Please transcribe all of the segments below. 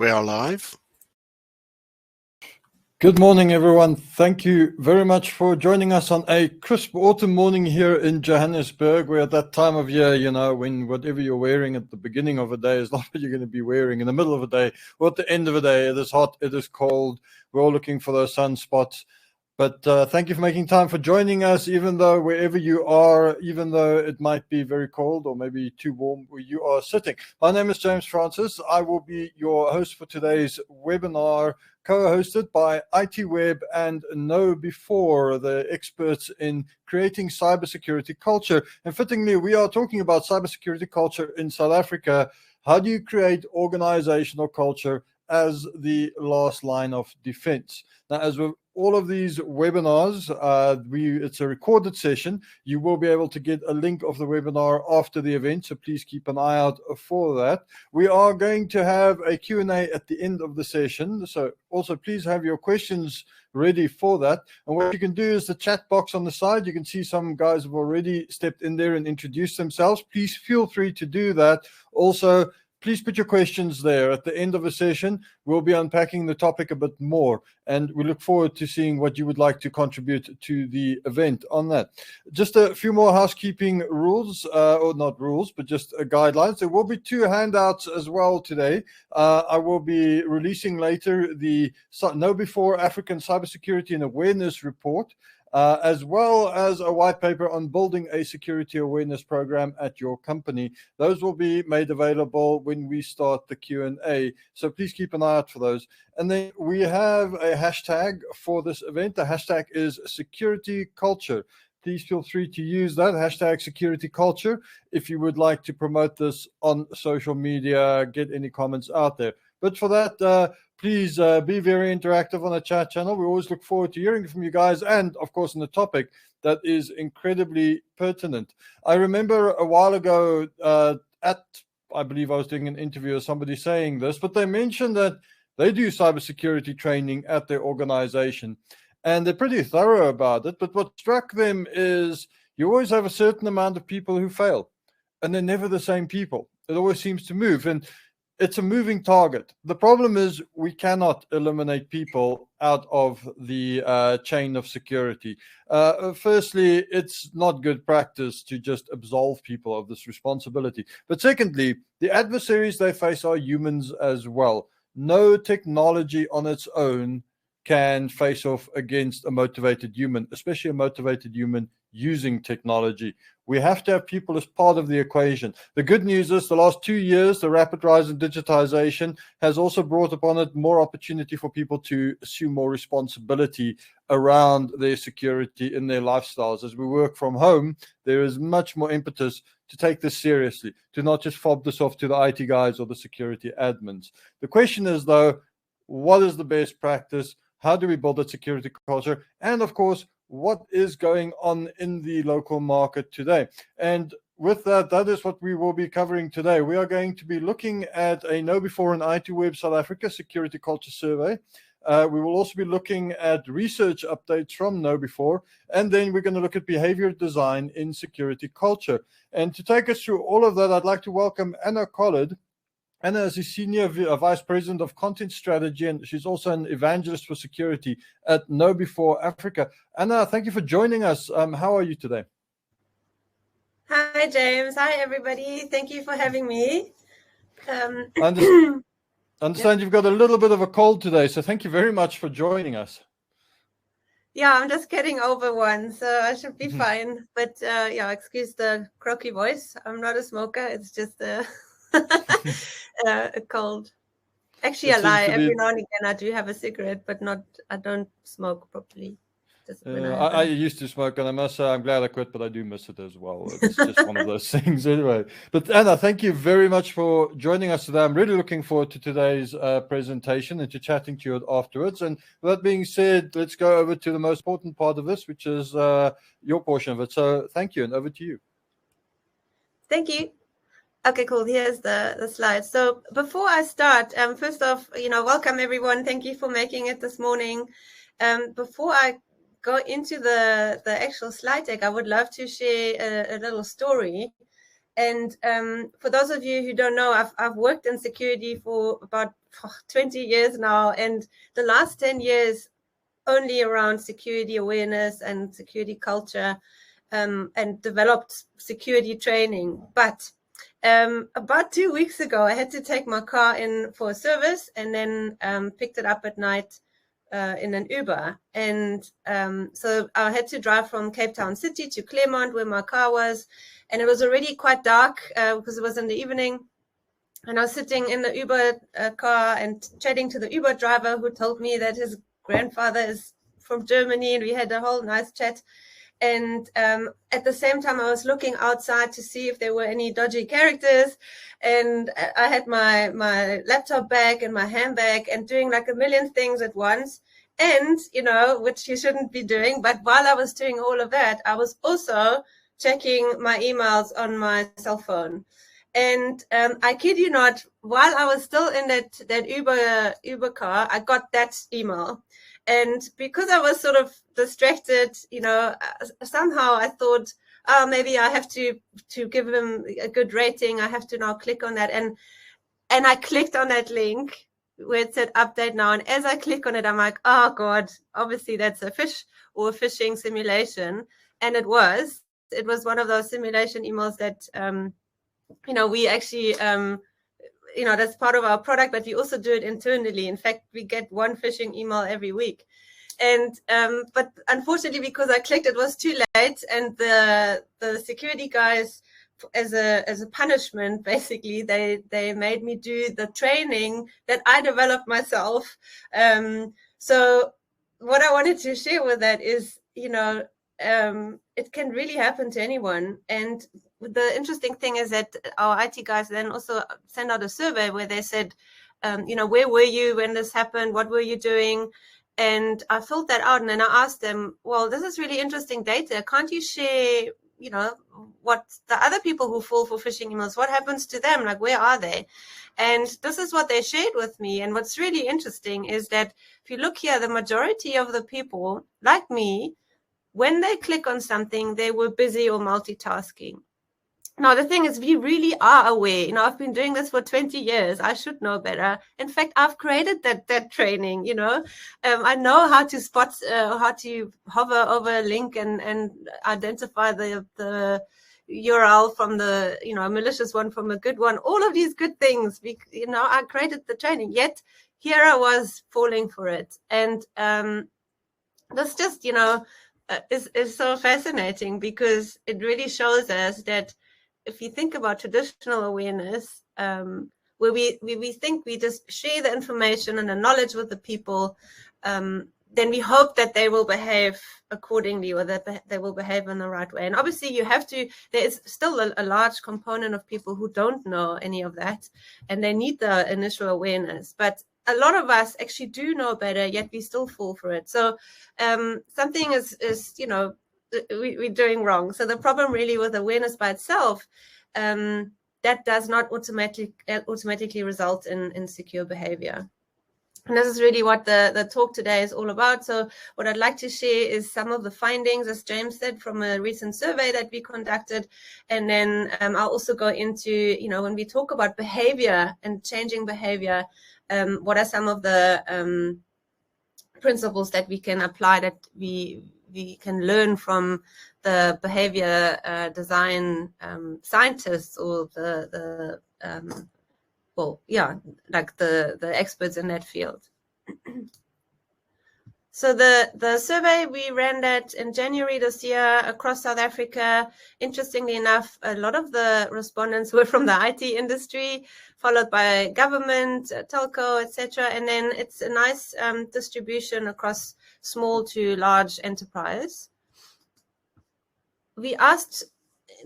We are live. Good morning, everyone. Thank you very much for joining us on a crisp autumn morning here in Johannesburg. We're at that time of year, you know, when whatever you're wearing at the beginning of a day is not what you're going to be wearing in the middle of a day or at the end of a day. It is hot, it is cold. We're all looking for those sunspots. But thank you for making time for joining us, even though wherever you are, even though it might be very cold or maybe too warm where you are sitting. My name is James Francis. I will be your host for today's webinar, co-hosted by ITWeb and KnowBe4, the experts in creating cybersecurity culture. And fittingly, we are talking about cybersecurity culture in South Africa. How do you create organizational culture as the last line of defense? Now, as with all of these webinars, it's a recorded session. You will be able to get a link of the webinar after the event, so please keep an eye out for that. We are going to have a Q&A at the end of the session, so also please have your questions ready for that. And what you can do is the chat box on the side. You can see some guys have already stepped in there and introduced themselves. Please feel free to do that. Also, please put your questions there. At the end of the session, we'll be unpacking the topic a bit more, and we look forward to seeing what you would like to contribute to the event on that. Just a few more housekeeping rules, or not rules, but just guidelines. There will be 2 handouts as well today. I will be releasing later the KnowBe4 African Cybersecurity and Awareness Report, as well as a white paper on building a security awareness program at your company. Those will be made available when we start the Q&A, so please keep an eye out for those. And then we have a hashtag for this event. The hashtag is security culture. Please feel free to use that hashtag security culture if you would like to promote this on social media, get any comments out there. But for that, please be very interactive on the chat channel. We always look forward to hearing from you guys, and of course on the topic that is incredibly pertinent. I remember a while ago I believe I was doing an interview with somebody saying this, but they mentioned that they do cybersecurity training at their organization, and they're pretty thorough about it. But what struck them is you always have a certain amount of people who fail, and they're never the same people. It always seems to move, and it's a moving target. The problem is we cannot eliminate people out of the chain of security. Firstly, it's not good practice to just absolve people of this responsibility. But secondly, the adversaries they face are humans as well. No technology on its own can face off against a motivated human, especially a motivated human using technology. We have to have people as part of the equation. The good news is the last 2 years, the rapid rise in digitization has also brought upon it more opportunity for people to assume more responsibility around their security in their lifestyles. As we work from home, there is much more impetus to take this seriously, to not just fob this off to the IT guys or the security admins. The question is, though, what is the best practice? How do we build a security culture? And of course, what is going on in the local market today? And with that, that is what we will be covering today. We are going to be looking at a KnowBe4 and ITWeb South Africa security culture survey. We will also be looking at research updates from KnowBe4, and then we're going to look at behavior design in security culture. And to take us through all of that, I'd like to welcome Anna Collard. Anna is a Senior Vice President of Content Strategy, and she's also an evangelist for security at KnowBe4 Africa. Anna, thank you for joining us. How are you today? Hi, James. Hi, everybody. Thank you for having me. I understand you've got a little bit of a cold today, so thank you very much for joining us. Yeah, I'm just getting over one, so I should be fine. But yeah, excuse the croaky voice. I'm not a smoker. It's just a cold. Actually, I lie. Every now and again, I do have a cigarette, but I don't smoke properly. I used to smoke, and I must say I'm glad I quit, but I do miss it as well. It's just one of those things anyway. But Anna, thank you very much for joining us today. I'm really looking forward to today's presentation and to chatting to you afterwards. And with that being said, let's go over to the most important part of this, which is your portion of it. So thank you, and over to you. Thank you. Okay, cool. Here's the slides. So before I start, first off, welcome everyone. Thank you for making it this morning. Before I go into the actual slide deck, I would love to share a little story. And for those of you who don't know, I've worked in security for about 20 years now, and the last 10 years only around security awareness and security culture, and developed security training. But about 2 weeks ago, I had to take my car in for a service, and then picked it up at night in an Uber. And so I had to drive from Cape Town City to Claremont, where my car was. And it was already quite dark because it was in the evening. And I was sitting in the Uber car and chatting to the Uber driver, who told me that his grandfather is from Germany, and we had a whole nice chat. And at the same time, I was looking outside to see if there were any dodgy characters. And I had my laptop bag and my handbag and doing like a million things at once. And, you know, which you shouldn't be doing. But while I was doing all of that, I was also checking my emails on my cell phone. And I kid you not, while I was still in that Uber car, I got that email. And because I was sort of distracted, you know, somehow I thought, oh, maybe I have to give him a good rating. I have to now click on that. And I clicked on that link where it said update now. And as I click on it, I'm like, oh God, obviously that's a fish or a phishing simulation. And it was one of those simulation emails that, you know, we actually, you know, that's part of our product, but we also do it internally. In fact, we get one phishing email every week. And but unfortunately, because I clicked, it was too late, and the security guys, as a punishment, basically, they made me do the training that I developed myself. So what I wanted to share with that is, you know, it can really happen to anyone. And the interesting thing is that our IT guys then also sent out a survey where they said, you know, where were you when this happened? What were you doing? And I filled that out, and then I asked them, well, this is really interesting data. Can't you share, you know, what the other people who fall for phishing emails, what happens to them? Like, where are they? And this is what they shared with me. And what's really interesting is that if you look here, the majority of the people, like me, when they click on something, they were busy or multitasking. Now, the thing is, we really are aware. You know, I've been doing this for 20 years. I should know better. In fact, I've created that training, you know. I know how to spot, how to hover over a link and identify the URL from the, you know, a malicious one from a good one. All of these good things, you know, I created the training. Yet here I was falling for it. And this just, you know, is so fascinating, because it really shows us that if you think about traditional awareness, where we think we just share the information and the knowledge with the people, then we hope that they will behave accordingly, or that they will behave in the right way. And obviously you have to, there is still a large component of people who don't know any of that, and they need the initial awareness. But a lot of us actually do know better, yet we still fall for it. So something is, you know, we're doing wrong. So the problem really with awareness by itself, that does not automatically result in secure behavior. And this is really what the talk today is all about. So what I'd like to share is some of the findings, as James said, from a recent survey that we conducted. And then I'll also go into, you know, when we talk about behavior and changing behavior, what are some of the principles that we can apply, that we can learn from the behavior design scientists, or well, yeah, like the experts in that field. So the survey, we ran that in January this year across South Africa. Interestingly enough, a lot of the respondents were from the IT industry, followed by government, telco, etc. And then it's a nice distribution across small to large enterprise. We asked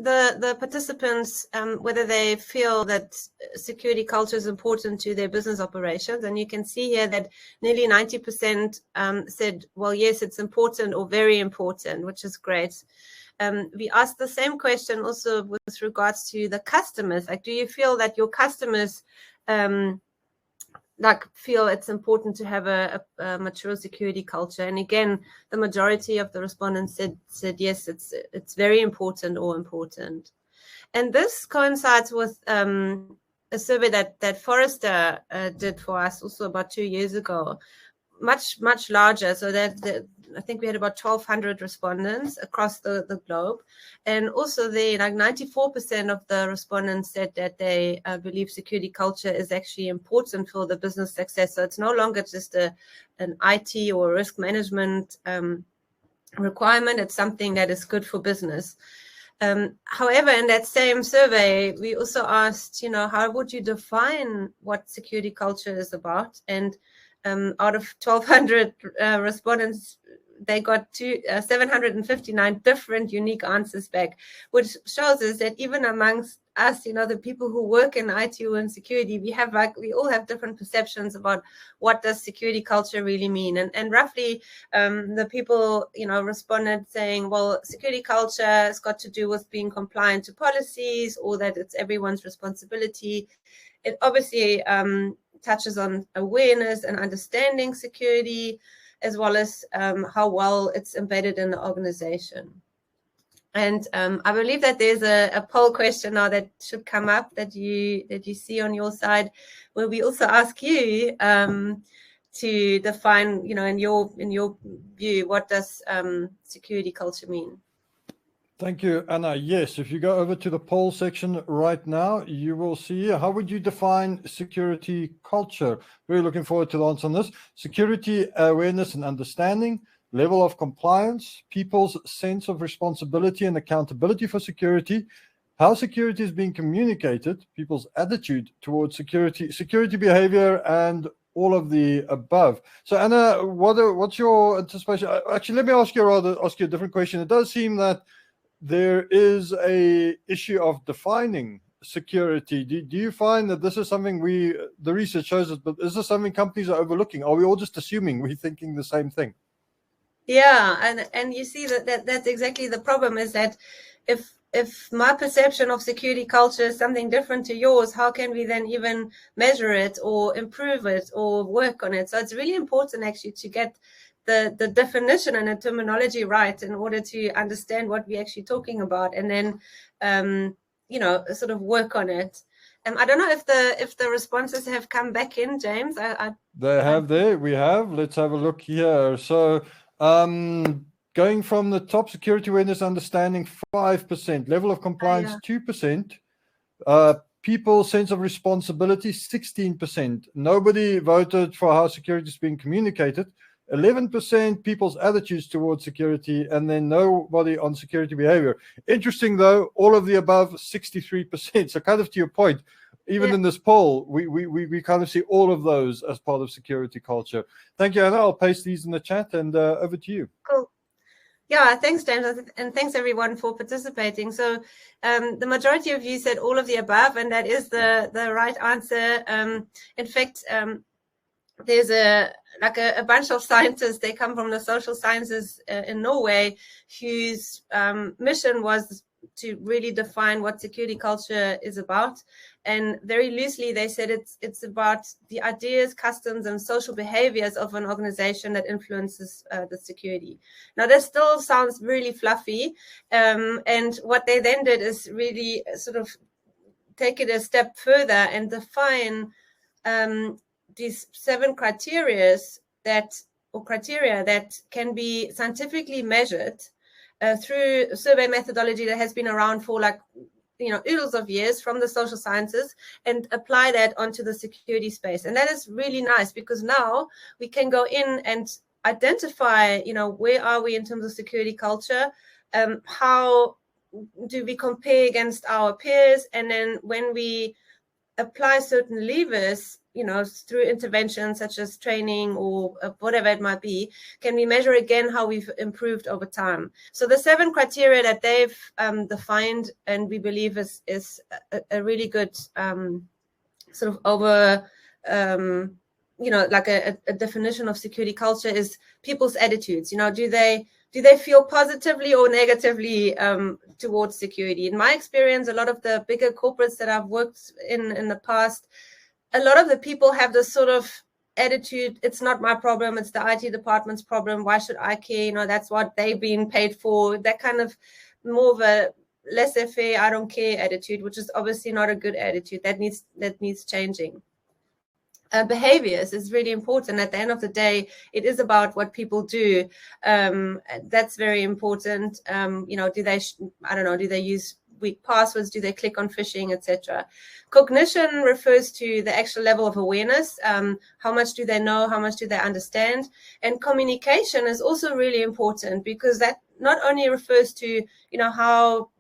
the participants whether they feel that security culture is important to their business operations. And you can see here that nearly 90% said, well, yes, it's important or very important, which is great. We asked the same question also with regards to the customers. Like, do you feel that your customers like feel it's important to have a mature security culture? And again, the majority of the respondents said yes, it's very important or important. And this coincides with a survey that Forrester did for us also about 2 years ago, much larger. So that I think we had about 1,200 respondents across the globe. And also they, like 94% of the respondents said that they believe security culture is actually important for the business success. So it's no longer just an IT or risk management requirement. It's something that is good for business. However, in that same survey, we also asked, how would you define what security culture is about? And out of 1,200 respondents, they got 759 different unique answers back, which shows us that even amongst us, the people who work in IT and security, we all have different perceptions about what does security culture really mean. And roughly the people, responded saying, well, security culture has got to do with being compliant to policies, or that it's everyone's responsibility. It obviously touches on awareness and understanding security, as well as how well it's embedded in the organization. And I believe that there's a poll question now that should come up that you see on your side, where we also ask you to define, in your view, what does security culture mean? Thank you, Anna. Yes, if you go over to the poll section right now, you will see how would you define security culture. Very looking forward to the answer on this. Security awareness and understanding, level of compliance, people's sense of responsibility and accountability for security, how security is being communicated, people's attitude towards security, security behavior, and all of the above. So Anna, what's your anticipation? Actually, let me ask you a different question. It does seem that there is a issue of defining security. Do you find that this is something the research shows us, but is this something companies are overlooking? Are we all just assuming we're thinking the same thing? Yeah, and you see that's exactly the problem, is that if my perception of security culture is something different to yours, how can we then even measure it or improve it or work on it? So it's really important actually to get the definition and the terminology right in order to understand what we're actually talking about, and then sort of work on it. I don't know if the responses have come back in, James. They have there. We have. Let's have a look here. So going from the top, security awareness understanding 5%, level of compliance 2%, people's sense of responsibility 16%. Nobody voted for how security is being communicated. 11% people's attitudes towards security, and then nobody on security behavior. Interesting though, all of the above 63%. So kind of to your point, even in this poll, we kind of see all of those as part of security culture. Thank you, Anna. I'll paste these in the chat, and over to you. Cool. Yeah, thanks, James, and thanks everyone for participating. So the majority of you said all of the above, and that is the right answer. In fact, there's a bunch of scientists. They come from the social sciences in Norway, whose mission was to really define what security culture is about. And very loosely, they said it's about the ideas, customs, and social behaviors of an organization that influences the security. Now, that still sounds really fluffy. And what they then did is really sort of take it a step further and define these 7 criteria that can be scientifically measured through survey methodology that has been around for oodles of years from the social sciences, and apply that onto the security space. And that is really nice, because now we can go in and identify, where are we in terms of security culture? How do we compare against our peers? And then when we apply certain levers, through interventions such as training or whatever it might be, can we measure again how we've improved over time? So the 7 criteria that they've defined, and we believe is a really good sort of over, like a definition of security culture, is people's attitudes. Do they feel positively or negatively towards security? In my experience, a lot of the bigger corporates that I've worked in the past, a lot of the people have this sort of attitude, it's not my problem, it's the IT department's problem, why should I care? That's what they've been paid for. That kind of more of a laissez-faire, I don't care attitude, which is obviously not a good attitude. That needs changing. Behaviors is really important. At the end of the day, it is about what people do. That's very important. Do they, I don't know, do they use weak passwords? Do they click on phishing, etc.? Cognition refers to the actual level of awareness. How much do they know? How much do they understand? And communication is also really important, because that not only refers to, how,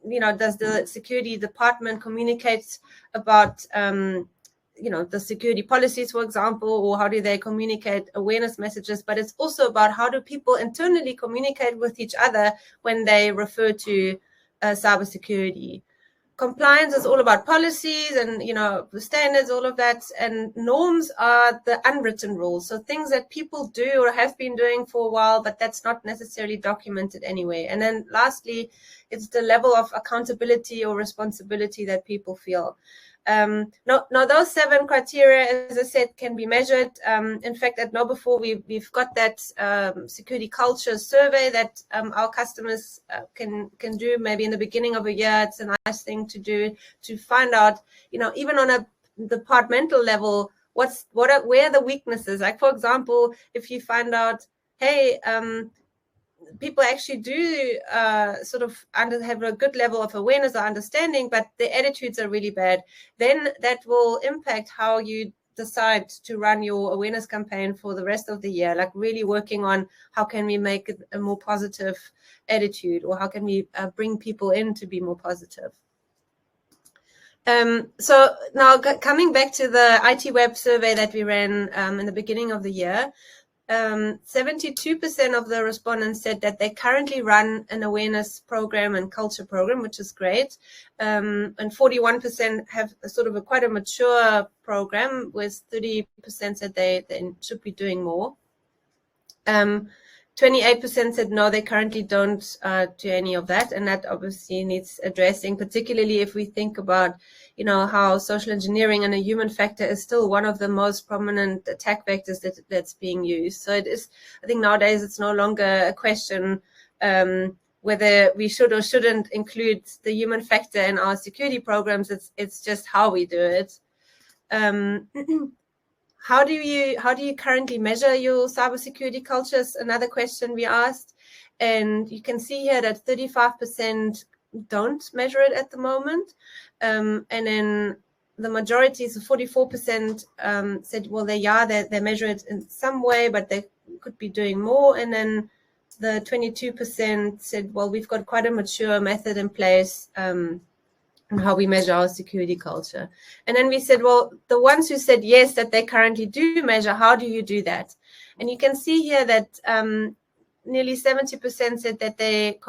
does the security department communicate about, the security policies, for example, or how do they communicate awareness messages, but it's also about how do people internally communicate with each other when they refer to cybersecurity. Compliance is all about policies and, the standards, all of that. And norms are the unwritten rules. So things that people do or have been doing for a while, but that's not necessarily documented anyway. And then lastly, it's the level of accountability or responsibility that people feel. Now those 7 criteria, as I said, can be measured. In fact, at KnowBe4, we've got that security culture survey that our customers can do maybe in the beginning of a year. It's a nice thing to do, to find out, even on a departmental level, where are the weaknesses. Like, for example, if you find out, hey, people actually do sort of have a good level of awareness or understanding, but their attitudes are really bad, then that will impact how you decide to run your awareness campaign for the rest of the year, like really working on how can we make it a more positive attitude, or how can we bring people in to be more positive. So now coming back to the ITWeb survey that we ran in the beginning of the year, 72% of the respondents said that they currently run an awareness program and culture program, which is great. And 41% have sort of quite a mature program, with 30% said they should be doing more. 28% said no, they currently don't do any of that, and that obviously needs addressing, particularly if we think about, how social engineering and a human factor is still one of the most prominent attack vectors that's being used. So it is, I think nowadays it's no longer a question whether we should or shouldn't include the human factor in our security programs. It's just how we do it. How do you currently measure your cybersecurity cultures? Another question we asked, and you can see here that 35% don't measure it at the moment, and then the majority, so 44%, said, well, they measure it in some way, but they could be doing more. And then the 22% said, well, we've got quite a mature method in place on how we measure our security culture. And then we said, well, the ones who said yes, that they currently do measure, how do you do that? And you can see here that nearly 70% said that they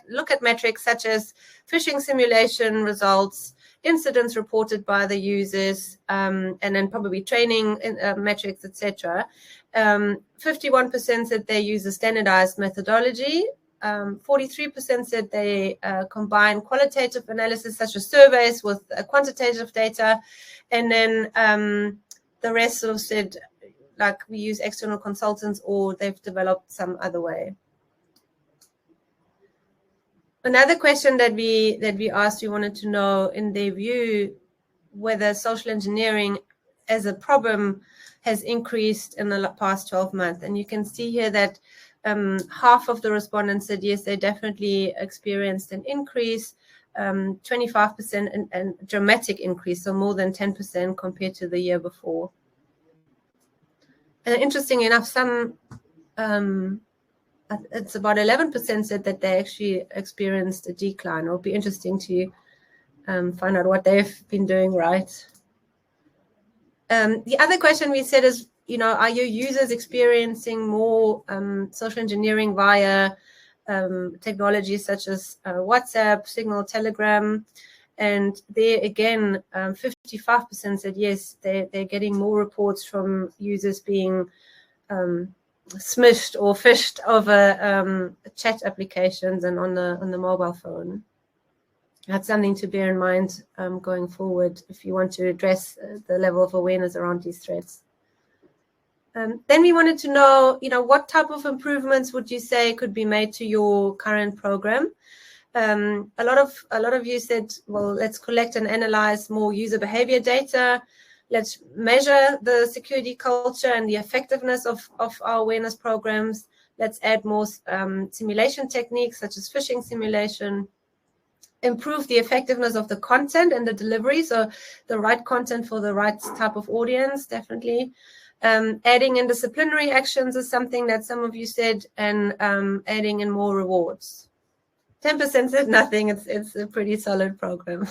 look at metrics such as phishing simulation results, incidents reported by the users, and then probably training metrics, etc. 51% said they use a standardized methodology. 43% said they combine qualitative analysis such as surveys with quantitative data, and then the rest sort of said, like, we use external consultants or they've developed some other way. Another question that we asked, we wanted to know in their view whether social engineering as a problem has increased in the past 12 months. And you can see here that half of the respondents said yes, they definitely experienced an increase, 25% and dramatic increase, so more than 10% compared to the year before. And interestingly enough, it's about 11% said that they actually experienced a decline. It'll be interesting to find out what they've been doing right. The other question we said is, are your users experiencing more social engineering via technologies such as WhatsApp, Signal, Telegram? And there again, 55% said yes, they're getting more reports from users being smished or phished over chat applications and on the mobile phone. That's something to bear in mind going forward if you want to address the level of awareness around these threats. Then we wanted to know, what type of improvements would you say could be made to your current program? A lot of you said, well, let's collect and analyze more user behavior data. Let's measure the security culture and the effectiveness of our awareness programs. Let's add more simulation techniques such as phishing simulation. Improve the effectiveness of the content and the delivery, so the right content for the right type of audience, definitely. Adding in disciplinary actions is something that some of you said, and adding in more rewards. 10% said nothing. It's a pretty solid program.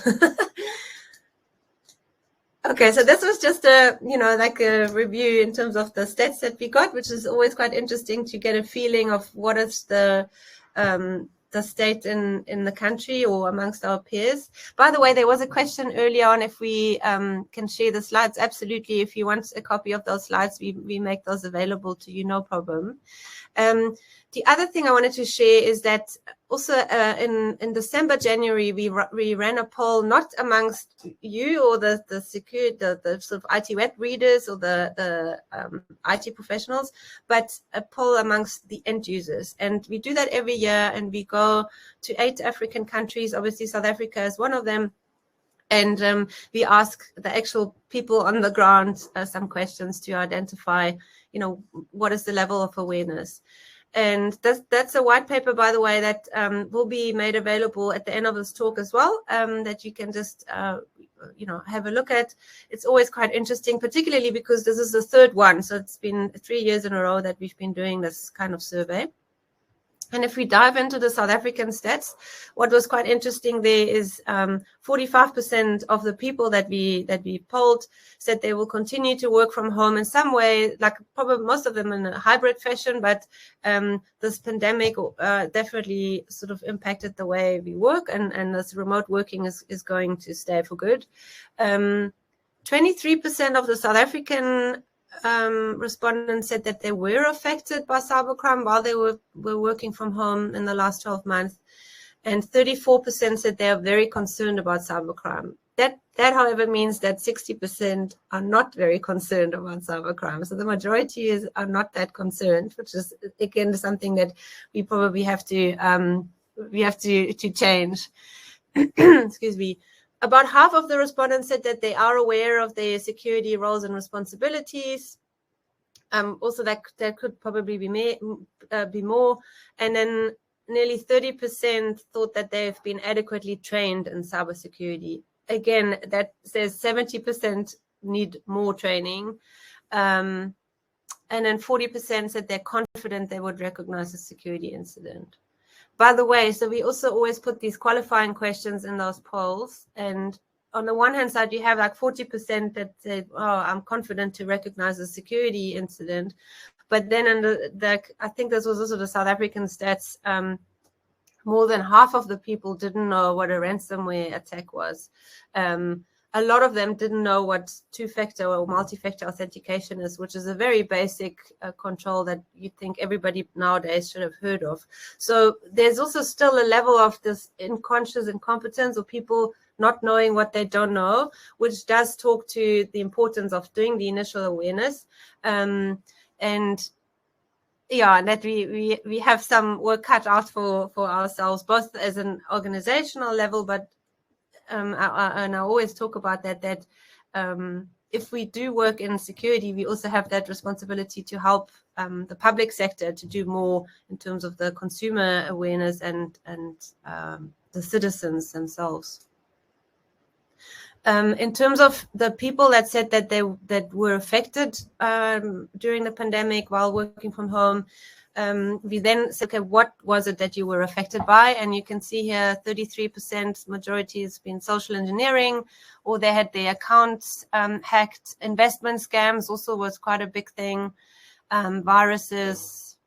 Okay, so this was just a, like a review in terms of the stats that we got, which is always quite interesting to get a feeling of what is the state in the country or amongst our peers. By the way, there was a question earlier on if we can share the slides. Absolutely. If you want a copy of those slides, we make those available to you, no problem. The other thing I wanted to share is that also in December, January, we ran a poll, not amongst you or the sort of ITWeb readers or the IT professionals, but a poll amongst the end users. And we do that every year, and we go to 8 African countries. Obviously, South Africa is one of them. And we ask the actual people on the ground some questions to identify, what is the level of awareness. And that's a white paper, by the way, that will be made available at the end of this talk as well, that you can just, have a look at. It's always quite interesting, particularly because this is the 3rd one. So it's been 3 years in a row that we've been doing this kind of survey. And if we dive into the South African stats, what was quite interesting there is 45% of the people that we polled said they will continue to work from home in some way, like probably most of them in a hybrid fashion, but this pandemic definitely sort of impacted the way we work, and this remote working is going to stay for good. 23% of the South African respondents said that they were affected by cybercrime while they were working from home in the last 12 months, and 34% said they are very concerned about cybercrime. That, however, means that 60% are not very concerned about cybercrime. So the majority are not that concerned, which is again something that we probably have to change. Excuse me. About half of the respondents said that they are aware of their security roles and responsibilities. Also, that could probably be more. And then nearly 30% thought that they've been adequately trained in cybersecurity. Again, that says 70% need more training. And then 40% said they're confident they would recognize a security incident. By the way, so we also always put these qualifying questions in those polls. And on the one hand side, you have like 40% that said, oh, I'm confident to recognize a security incident. But then I think this was also the South African stats, more than half of the people didn't know what a ransomware attack was. A lot of them didn't know what two-factor or multi-factor authentication is, which is a very basic control that you'd think everybody nowadays should have heard of. So there's also still a level of this unconscious incompetence or people not knowing what they don't know, which does talk to the importance of doing the initial awareness. And that we have some work cut out for ourselves, both as an organizational level, but and I always talk about that if we do work in security, we also have that responsibility to help the public sector to do more in terms of the consumer awareness and the citizens themselves. In terms of the people that said that were affected during the pandemic while working from home, we then said, okay, what was it that you were affected by? And you can see here 33% majority has been social engineering, or they had their accounts hacked. Investment scams also was quite a big thing. Viruses,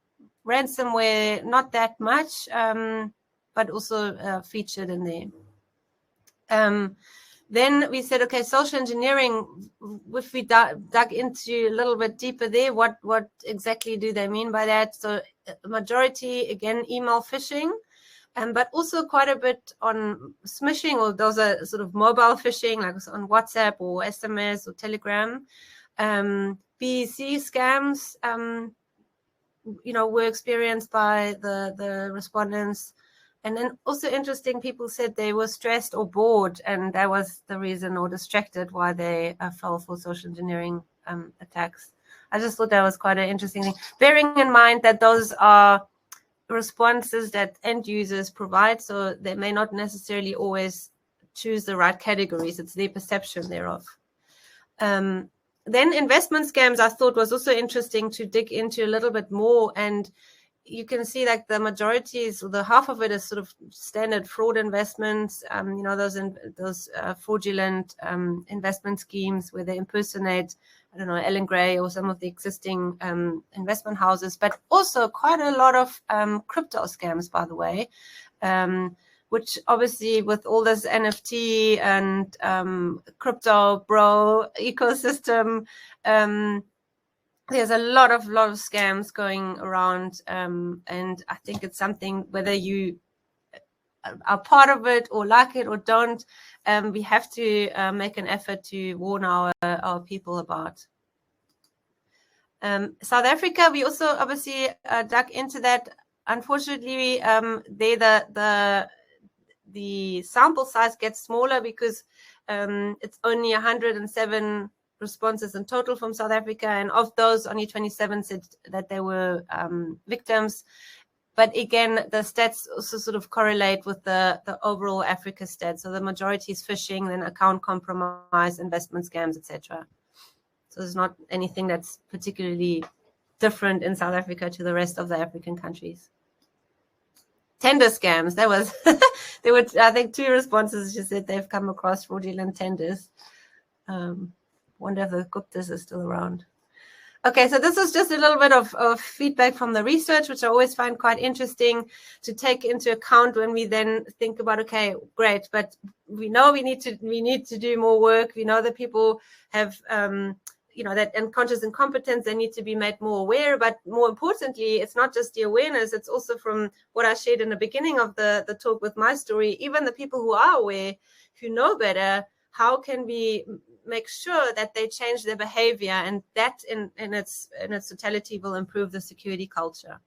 ransomware, not that much, but also featured in there. Then we said, okay, social engineering, if we dug into a little bit deeper there, what exactly do they mean by that? So majority, again, email phishing, but also quite a bit on smishing, or those are sort of mobile phishing, like on WhatsApp or SMS or Telegram. BEC scams, were experienced by the respondents. And then also interesting, people said they were stressed or bored, and that was the reason, or distracted, why they fell for social engineering attacks. I just thought that was quite an interesting thing, bearing in mind that those are responses that end users provide, so they may not necessarily always choose the right categories. It's their perception thereof. Then investment scams, I thought, was also interesting to dig into a little bit more. And you can see like the majority is, the half of it is sort of standard fraud investments, you know, those fraudulent investment schemes where they impersonate, I don't know, Ellen Gray or some of the existing investment houses, but also quite a lot of crypto scams, by the way, which obviously with all this NFT and crypto bro ecosystem, there's a lot of scams going around, and I think it's something, whether you are part of it or like it or don't, we have to make an effort to warn our people about. South Africa, we also obviously dug into that. Unfortunately, the sample size gets smaller because it's only 107 responses in total from South Africa, and of those, only 27 said that they were victims. But again, the stats also sort of correlate with the overall Africa stats. So the majority is phishing, then account compromise, investment scams, etc. So there's not anything that's particularly different in South Africa to the rest of the African countries. Tender scams, that was there were, I think, 2 responses. She said they've come across fraudulent tenders. Wonder if the Guptas are still around. Okay, so this is just a little bit of feedback from the research, which I always find quite interesting to take into account when we then think about, okay, great, but we know we need to do more work. We know that people have you know, that unconscious incompetence, they need to be made more aware. But more importantly, it's not just the awareness, it's also, from what I shared in the beginning of the talk with my story, even the people who are aware, who know better, how can we make sure that they change their behavior, and that in its totality will improve the security culture.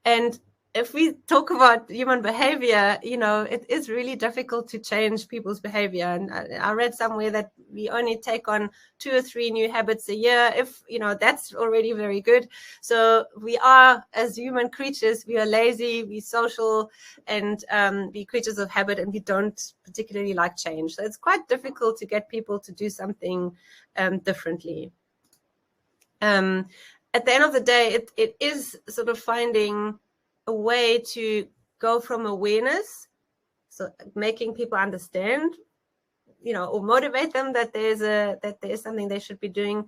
And if we talk about human behavior, you know, it is really difficult to change people's behavior. And I read somewhere that we only take on 2 or 3 new habits a year. If, you know, that's already very good. So we are, as human creatures, we are lazy, we social, and we creatures of habit, and we don't particularly like change. So it's quite difficult to get people to do something differently. At the end of the day, it is sort of finding a way to go from awareness, so making people understand, you know, or motivate them that there's something they should be doing,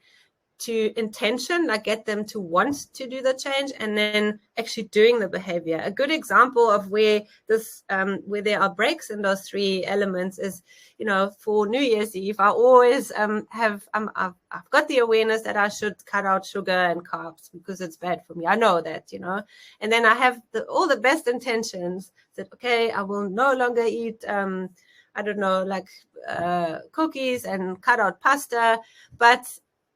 to intention, like get them to want to do the change, and then actually doing the behavior. A good example of where this where there are breaks in those 3 elements is, you know, for New Year's Eve, I always I've got the awareness that I should cut out sugar and carbs because it's bad for me. I know that, you know, and then I have all the best intentions that, okay, I will no longer eat I don't know, like cookies and cut out pasta, but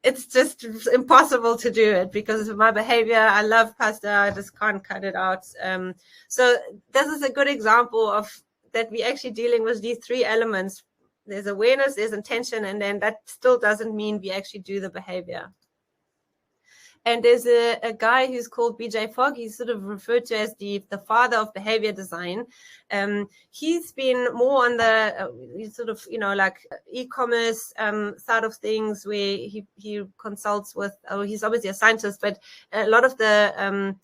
it's just impossible to do it because of my behavior. I love pasta, I just can't cut it out. So this is a good example of that we're actually dealing with these 3 elements. There's awareness, there's intention, and then that still doesn't mean we actually do the behavior. And there's a guy who's called BJ Fogg. He's sort of referred to as the father of behavior design. He's been more on the sort of, you know, like e-commerce side of things, where he consults with, he's obviously a scientist, but a lot of the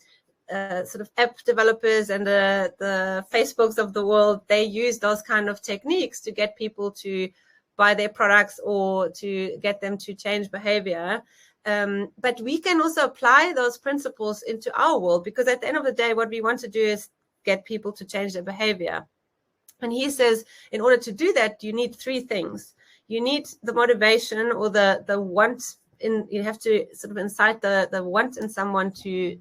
sort of app developers and the Facebooks of the world, they use those kind of techniques to get people to buy their products or to get them to change behavior. But we can also apply those principles into our world, because at the end of the day, what we want to do is get people to change their behavior. And he says, in order to do that, you need 3 things. You need the motivation, or the want in, you have to sort of incite the want in someone to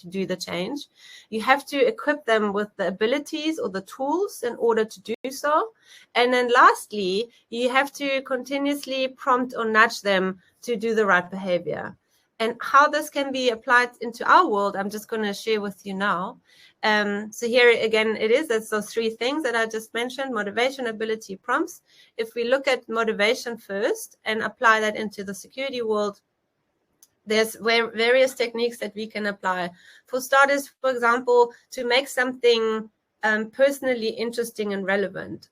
do the change. You have to equip them with the abilities or the tools in order to do so. And then lastly, you have to continuously prompt or nudge them to do the right behavior. And how this can be applied into our world, I'm just going to share with you now. So here again, it's those three things that I just mentioned: motivation, ability, prompts. If we look at motivation first and apply that into the security world, there's various techniques that we can apply. For starters, for example, to make something personally interesting and relevant.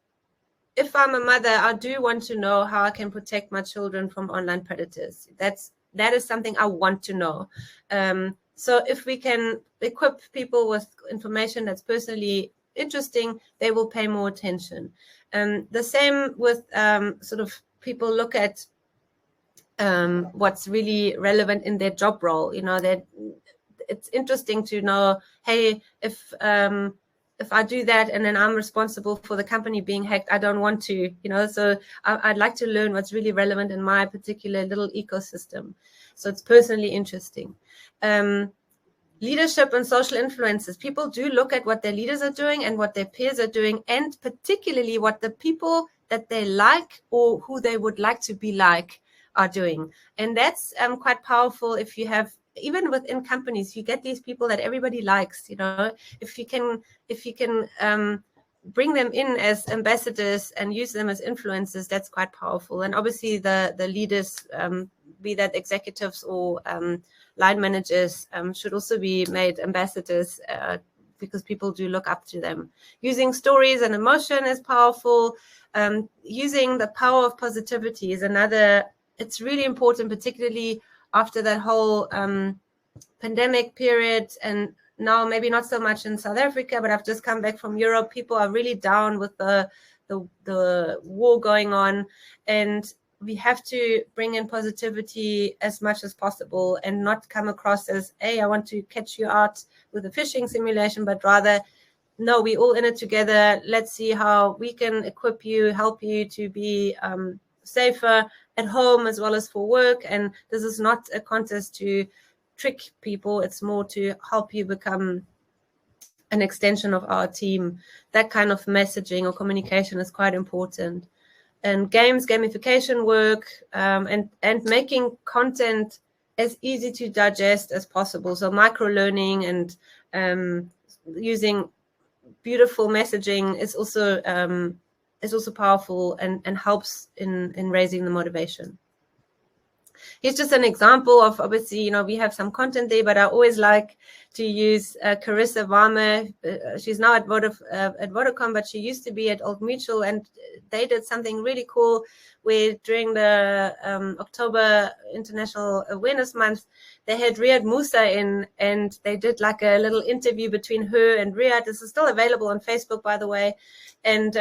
If I'm a mother, I do want to know how I can protect my children from online predators. That is something I want to know. So if we can equip people with information that's personally interesting, they will pay more attention. The same with sort of people look at what's really relevant in their job role. That it's interesting to know, hey, if I do that and then I'm responsible for the company being hacked, I don't want to, so I'd like to learn what's really relevant in my particular little ecosystem. So it's personally interesting. Leadership and social influences. People do look at what their leaders are doing and what their peers are doing, and particularly what the people that they like or who they would like to be like are doing. And that's quite powerful. If you have, even within companies, you get these people that everybody likes. If you can bring them in as ambassadors and use them as influencers, that's quite powerful. And obviously the leaders, be that executives or line managers, should also be made ambassadors, because people do look up to them. Using stories and emotion is powerful. Using the power of positivity is another. It's really important, particularly after that whole pandemic period, and now maybe not so much in South Africa, but I've just come back from Europe. People are really down with the war going on, and we have to bring in positivity as much as possible and not come across as, hey, I want to catch you out with a phishing simulation, but rather, no, we're all in it together. Let's see how we can equip you, help you to be safer at home as well as for work. And this is not a contest to trick people. It's more to help you become an extension of our team. That kind of messaging or communication is quite important. And gamification work, and making content as easy to digest as possible. So micro learning and using beautiful messaging is also powerful and helps in raising the motivation. Here's just an example of, obviously, we have some content there, but I always like to use Carissa Varma. She's now at Vodacom, but she used to be at Old Mutual, and they did something really cool where during the October International Awareness Month, they had Riyad Musa in, and they did like a little interview between her and Riyad. This is still available on Facebook, by the way. And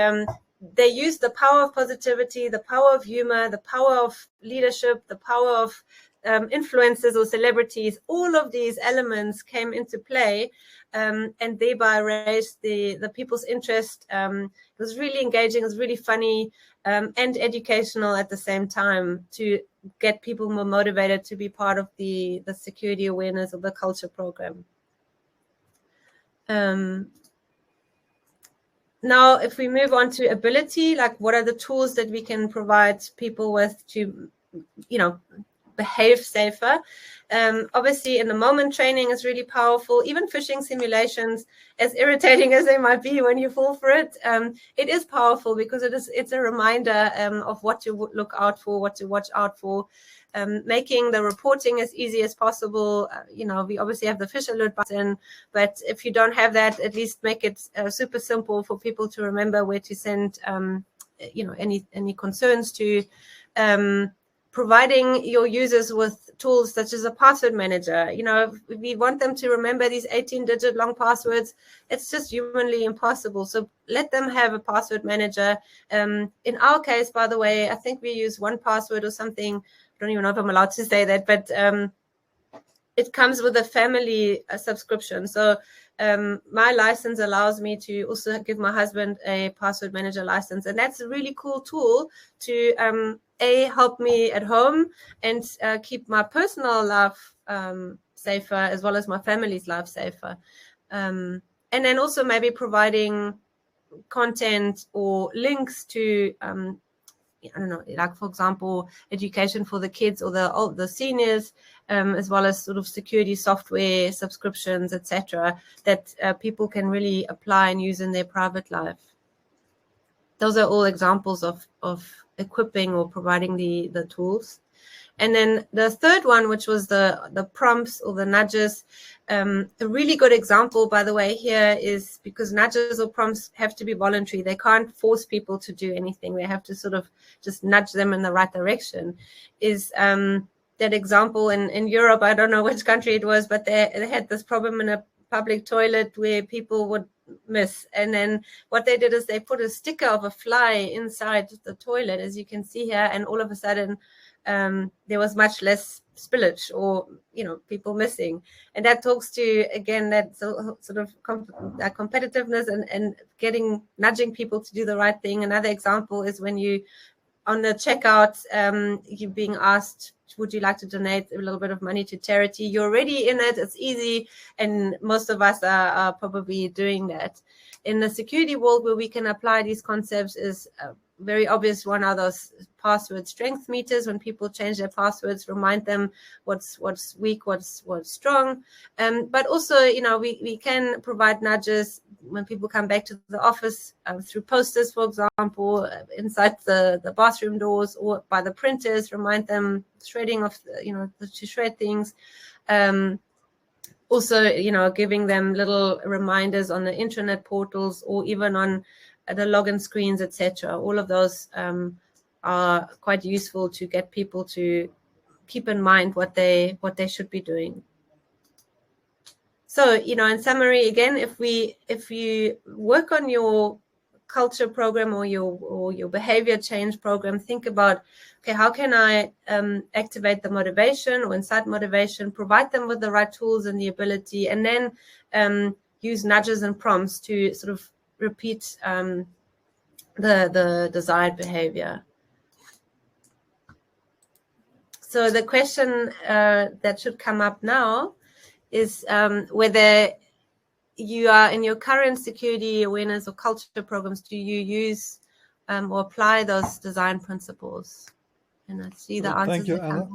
they used the power of positivity, the power of humor, the power of leadership, the power of influencers or celebrities. All of these elements came into play, and thereby raised the people's interest. It was really engaging, it was really funny, and educational at the same time, to get people more motivated to be part of the security awareness of the culture program. Now, if we move on to ability, like what are the tools that we can provide people with to, behave safer? Obviously, in the moment, training is really powerful. Even phishing simulations, as irritating as they might be when you fall for it, it is powerful because it's a reminder of what to look out for, what to watch out for. Making the reporting as easy as possible. We obviously have the fish alert button, but if you don't have that, at least make it super simple for people to remember where to send, any concerns to. Providing your users with tools such as a password manager. If we want them to remember these 18-digit long passwords, it's just humanly impossible. So let them have a password manager. In our case, by the way, I think we use 1Password or something. I don't even know if I'm allowed to say that, but it comes with a family subscription. So my license allows me to also give my husband a password manager license. And that's a really cool tool to help me at home and keep my personal life safer, as well as my family's life safer. And then also maybe providing content or links to I don't know, like for example, education for the kids or the seniors, as well as sort of security software, subscriptions, etc., that people can really apply and use in their private life. Those are all examples of equipping or providing the tools. And then the third one, which was the prompts or the nudges, a really good example, by the way, here is because nudges or prompts have to be voluntary. They can't force people to do anything. They have to sort of just nudge them in the right direction. Is that example in Europe, I don't know which country it was, but they had this problem in a public toilet where people would miss. And then what they did is they put a sticker of a fly inside the toilet, as you can see here, and all of a sudden, there was much less spillage or, people missing. And that talks to, again, that sort of competitiveness and nudging people to do the right thing. Another example is when you, on the checkout, you're being asked, would you like to donate a little bit of money to charity? You're already in it. It's easy. And most of us are probably doing that. In the security world, where we can apply these concepts is very obvious. One are those password strength meters. When people change their passwords, remind them what's weak, what's strong. But also, we can provide nudges when people come back to the office through posters, for example, inside the bathroom doors, or by the printers, remind them shredding of, to shred things. Also, giving them little reminders on the intranet portals or even on the login screens, etc. All of those are quite useful to get people to keep in mind what they should be doing. So, in summary, again, if you work on your culture program or your behavior change program, think about, okay, how can I activate the motivation or incite motivation, provide them with the right tools and the ability, and then use nudges and prompts to sort of repeat the desired behavior. So the question that should come up now is whether you are in your current security awareness or culture programs, do you use or apply those design principles? And I see the answers. Thank you, Anna.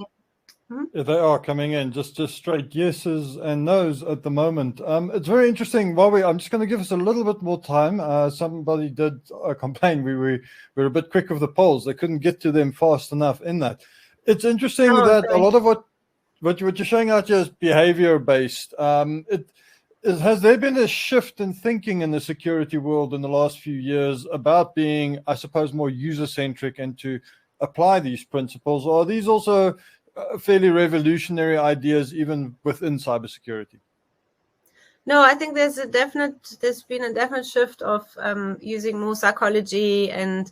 Yeah, they are coming in, just straight yeses and nos at the moment. It's very interesting. I'm just going to give us a little bit more time. Somebody did complain we were a bit quick with the polls. They couldn't get to them fast enough in that. It's interesting that a lot of what you're showing out here is behavior based. Has there been a shift in thinking in the security world in the last few years about being, I suppose, more user-centric and to apply these principles? Or are these also fairly revolutionary ideas even within cybersecurity? No, I think there's been a definite shift of using more psychology and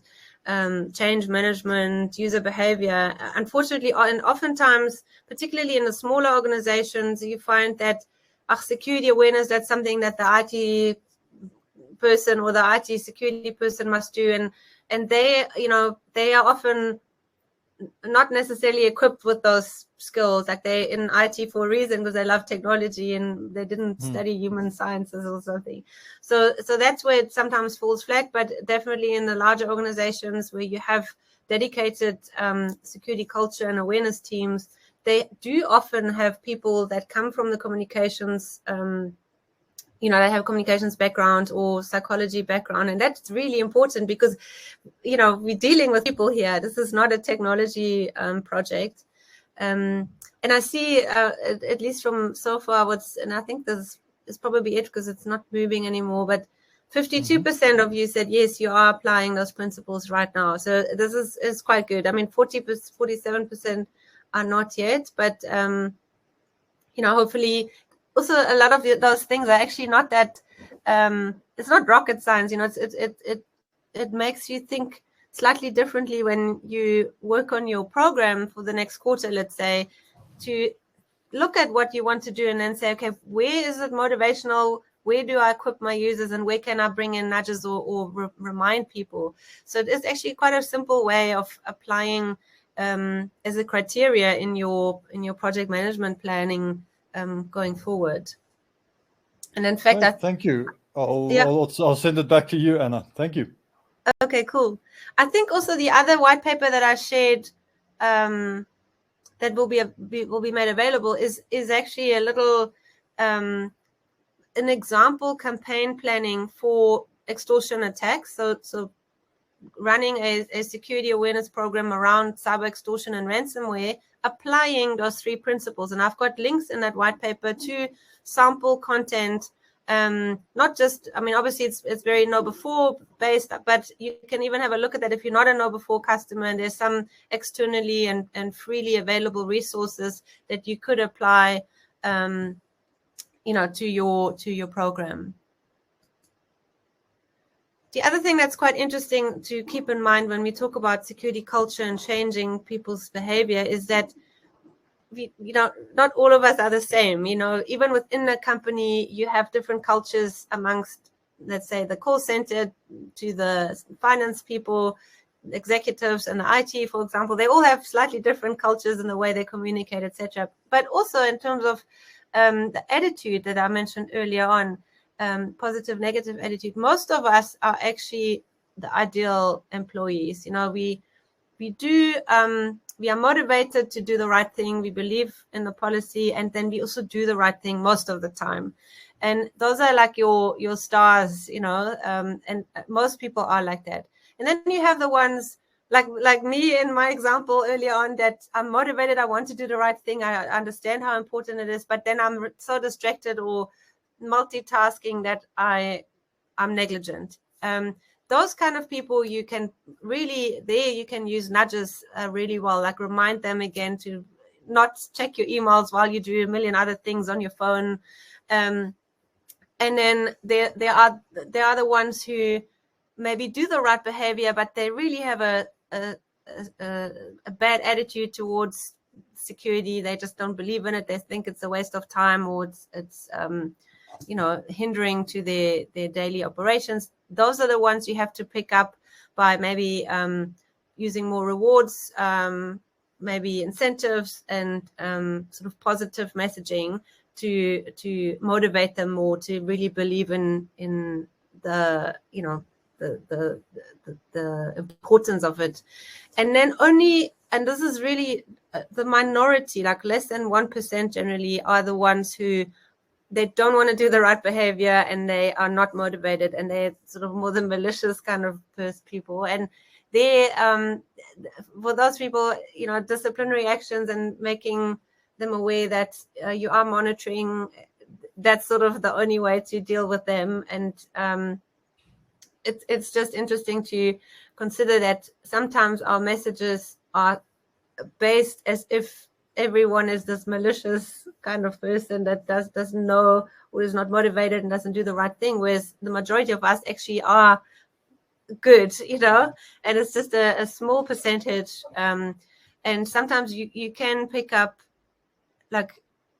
change management, user behavior. Unfortunately, and oftentimes, particularly in the smaller organizations, you find that security awareness, that's something that the IT person or the IT security person must do. And they are often not necessarily equipped with those skills. Like they in IT for a reason, because they love technology and they didn't study human sciences or something. So that's where it sometimes falls flat. But definitely in the larger organizations where you have dedicated security culture and awareness teams, they do often have people that come from the communications, they have communications background or psychology background. And that's really important because, we're dealing with people here. This is not a technology project. And I see, at least from so far, and I think this is probably it because it's not moving anymore, but 52% of you said, yes, you are applying those principles right now. So this is quite good. I mean, 47% are not yet, but, hopefully also a lot of those things are actually not that, it's not rocket science, it makes you think slightly differently when you work on your program for the next quarter, let's say, to look at what you want to do and then say, okay, where is it motivational? Where do I equip my users and where can I bring in nudges or remind people? So it is actually quite a simple way of applying as a criteria in your project management planning going forward. And in fact, thank you. I'll send it back to you, Anna. Thank you. Okay, cool. I think also the other white paper that I shared that will be made available is actually a little an example campaign planning for extortion attacks. So running a security awareness program around cyber extortion and ransomware, applying those 3 principles. And I've got links in that white paper to sample content. Not just, I mean, obviously it's very KnowBe4 based, but you can even have a look at that if you're not a KnowBe4 customer, and there's some externally and freely available resources that you could apply, you know, to your program. The other thing that's quite interesting to keep in mind when we talk about security culture and changing people's behavior is that not all of us are the same. You know, even within a company, you have different cultures amongst, let's say, the call center to the finance people, executives, and the IT, for example. They all have slightly different cultures in the way they communicate, etc. But also in terms of the attitude that I mentioned earlier on, positive, negative attitude. Most of us are actually the ideal employees. You know, we are motivated to do the right thing. We believe in the policy, and then we also do the right thing most of the time. And those are like your stars, you know, and most people are like that. And then you have the ones like me in my example earlier on, that I'm motivated. I want to do the right thing. I understand how important it is, but then I'm so distracted or multitasking that I'm negligent. Those kind of people, you can really, you can use nudges really well, like remind them again to not check your emails while you do a million other things on your phone. And then there are the ones who maybe do the right behavior, but they really have a bad attitude towards security. They just don't believe in it. They think it's a waste of time, or it's you know, hindering to their daily operations. Those are the ones you have to pick up by maybe using more rewards, maybe incentives, and sort of positive messaging to motivate them more to really believe in the, you know, the importance of it. And then only, and this is really the minority, like less than 1% generally, are the ones who they don't want to do the right behavior, and they are not motivated, and they're sort of more the malicious kind of people. And they, for those people, you know, disciplinary actions and making them aware that you are monitoring, that's sort of the only way to deal with them. And it's just interesting to consider that sometimes our messages are based as if everyone is this malicious kind of person that doesn't know, or is not motivated and doesn't do the right thing, whereas the majority of us actually are good, you know, and it's just a small percentage. And sometimes you can pick up like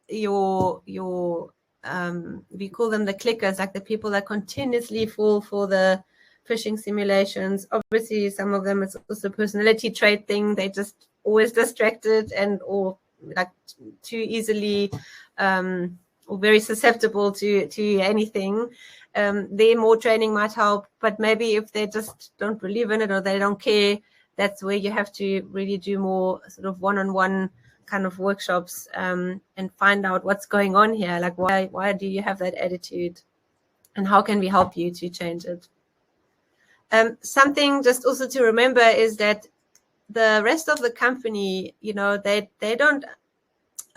your we call them the clickers, like the people that continuously fall for the phishing simulations. Obviously some of them, it's also a personality trait thing. They just always distracted and or like too easily or very susceptible to anything. Their more training might help, but maybe if they just don't believe in it or they don't care, that's where you have to really do more sort of one-on-one kind of workshops and find out what's going on here. Like why do you have that attitude, and how can we help you to change it? Something just also to remember is that the rest of the company, you know, they don't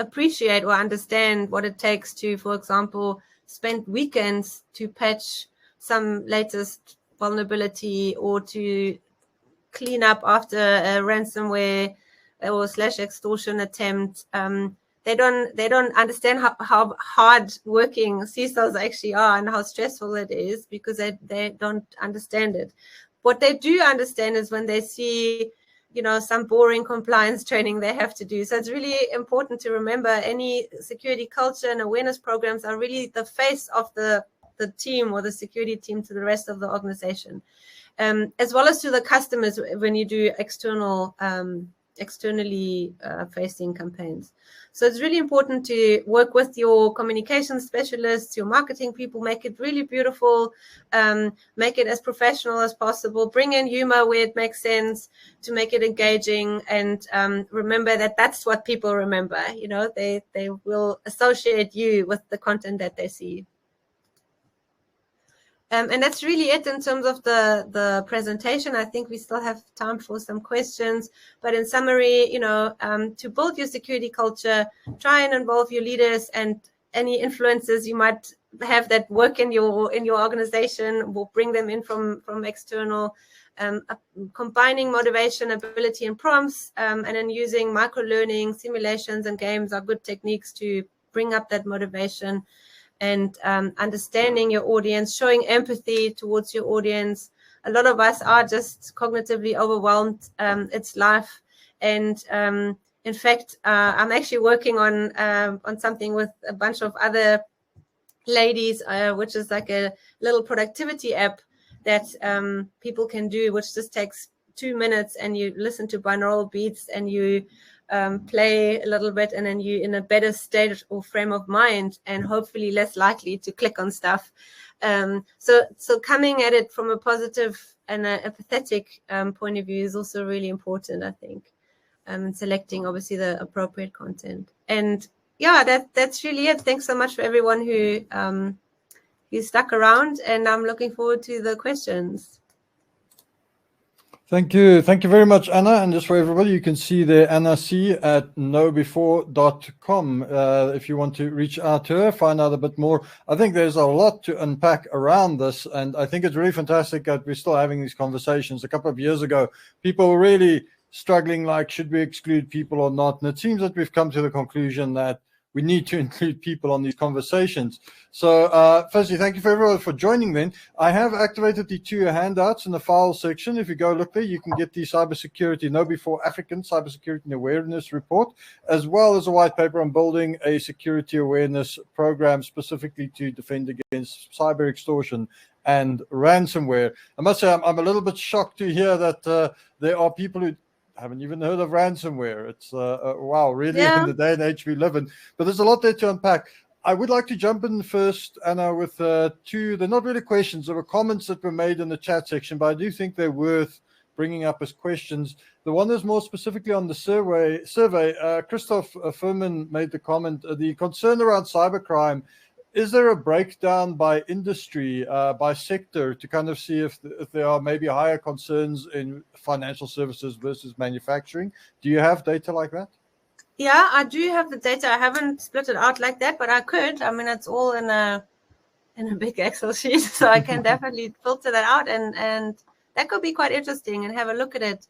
appreciate or understand what it takes to, for example, spend weekends to patch some latest vulnerability or to clean up after a ransomware or / extortion attempt. They don't understand how hard working CISOs actually are and how stressful it is, because they don't understand it. What they do understand is when they see, you know, some boring compliance training they have to do. So it's really important to remember any security culture and awareness programs are really the face of the team or the security team to the rest of the organization, as well as to the customers when you do external externally facing campaigns. So it's really important to work with your communication specialists, your marketing people, make it really beautiful, make it as professional as possible, bring in humor where it makes sense to make it engaging, and remember that that's what people remember. You know, they will associate you with the content that they see. And that's really it in terms of the presentation. I think we still have time for some questions. But in summary, you know, to build your security culture, try and involve your leaders and any influencers you might have that work in your organization. We'll bring them in from external. Combining motivation, ability, and prompts, and then using micro-learning, simulations, and games are good techniques to bring up that motivation. And understanding your audience, showing empathy towards your audience. A lot of us are just cognitively overwhelmed. It's life. And in fact, I'm actually working on something with a bunch of other ladies, which is like a little productivity app that people can do, which just takes 2 minutes, and you listen to binaural beats and you play a little bit, and then you're in a better state or frame of mind, and hopefully less likely to click on stuff. So coming at it from a positive and a empathetic point of view is also really important, I think, and selecting obviously the appropriate content. And yeah, that's really it. Thanks so much for everyone who stuck around, and I'm looking forward to the questions. Thank you very much, Anna. And just for everybody, you can see there Anna C at KnowBe4.com if you want to reach out to her, find out a bit more. I think there's a lot to unpack around this, and I think it's really fantastic that we're still having these conversations. A couple of years ago, people were really struggling, like, should we exclude people or not? And it seems that we've come to the conclusion that we need to include people on these conversations. So firstly, thank you for everyone for joining then. I have activated the 2 handouts in the file section. If you go look there, you can get the Cybersecurity KnowBe4 African Cybersecurity and Awareness Report, as well as a white paper on building a security awareness program specifically to defend against cyber extortion and ransomware. I must say I'm a little bit shocked to hear that there are people who haven't even heard of ransomware. It's wow, really, in the day and age we live in. But there's a lot there to unpack. I would like to jump in first, Anna, with 2. They're not really questions. There were comments that were made in the chat section, but I do think they're worth bringing up as questions. The one is more specifically on the survey. Christoph Furman made the comment, the concern around cybercrime. Is there a breakdown by industry, by sector, to kind of see if there are maybe higher concerns in financial services versus manufacturing? Do you have data like that? Yeah, I do have the data. I haven't split it out like that, but I could. I mean, it's all in a big Excel sheet, so I can definitely filter that out, and that could be quite interesting, and have a look at it.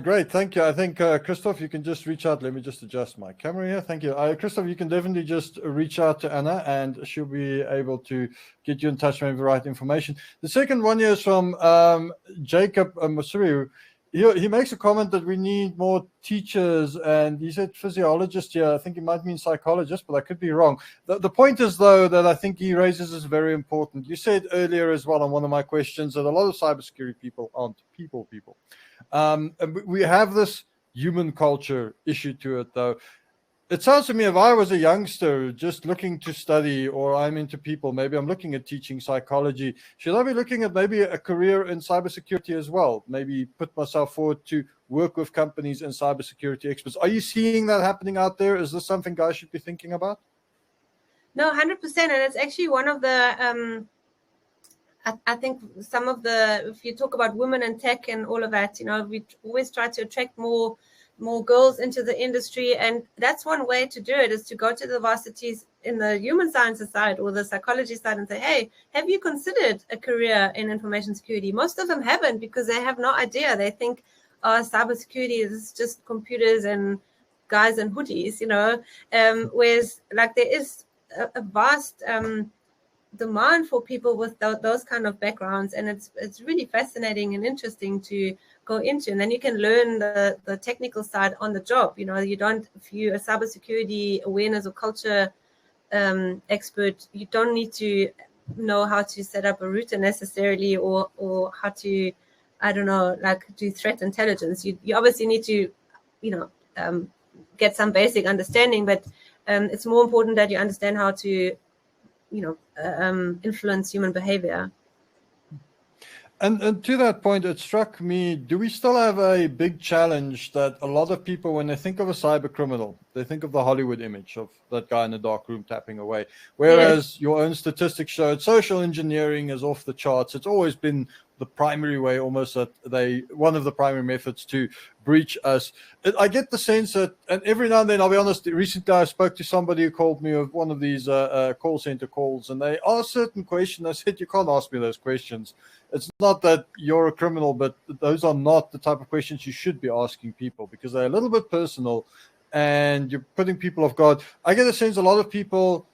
Great, thank you. I think, Christoph, you can just reach out. Let me just adjust my camera here. Thank you. Christoph, you can definitely just reach out to Anna, and she'll be able to get you in touch with the right information. The second one here is from Jacob Masuri. He makes a comment that we need more teachers, and he said physiologist here. I think he might mean psychologist, but I could be wrong. The point is, though, that I think he raises is very important. You said earlier as well on one of my questions that a lot of cybersecurity people aren't people. And we have this human culture issue to it, though. It sounds to me, if I was a youngster just looking to study, or I'm into people, maybe I'm looking at teaching psychology, should I be looking at maybe a career in cybersecurity as well? Maybe put myself forward to work with companies and cybersecurity experts. Are you seeing that happening out there? Is this something guys should be thinking about? No, 100%. And it's actually one of the... I think some of the, if you talk about women in tech and all of that, you know, we always try to attract more girls into the industry, and that's one way to do it, is to go to the varsities in the human sciences side or the psychology side and say, hey, have you considered a career in information security? Most of them haven't, because they have no idea. They think cybersecurity is just computers and guys in hoodies, you know, whereas like there is a vast demand for people with those kind of backgrounds, and it's really fascinating and interesting to go into, and then you can learn the technical side on the job. You know, you don't, if you're a cybersecurity awareness or culture expert, you don't need to know how to set up a router necessarily, or how to I don't know, like do threat intelligence. You obviously need to, get some basic understanding, but it's more important that you understand how to, influence human behavior. And to that point, it struck me, do we still have a big challenge that a lot of people, when they think of a cyber criminal, they think of the Hollywood image of that guy in the dark room tapping away. Whereas your own statistics showed social engineering is off the charts. It's always been the primary way, almost that one of the primary methods to breach us. I get the sense that, and every now and then, I'll be honest, recently I spoke to somebody who called me with one of these call center calls, and they asked certain questions. I said, you can't ask me those questions. It's not that you're a criminal, but those are not the type of questions you should be asking people, because they're a little bit personal and you're putting people off guard. I get a sense a lot of people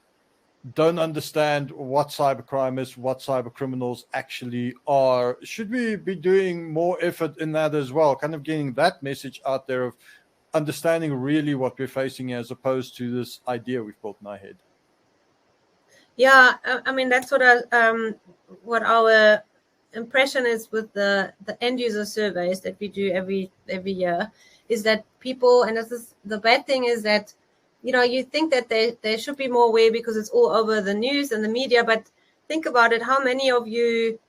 don't understand what cybercrime is, what cyber criminals actually are. Should we be doing more effort in that as well, kind of getting that message out there of understanding really what we're facing as opposed to this idea we've built in our head? Yeah, I mean, that's what our impression is with the end user surveys that we do every year, is that people, and this is the bad thing, is that you think that there should be more aware because it's all over the news and the media, but think about it, how many of you,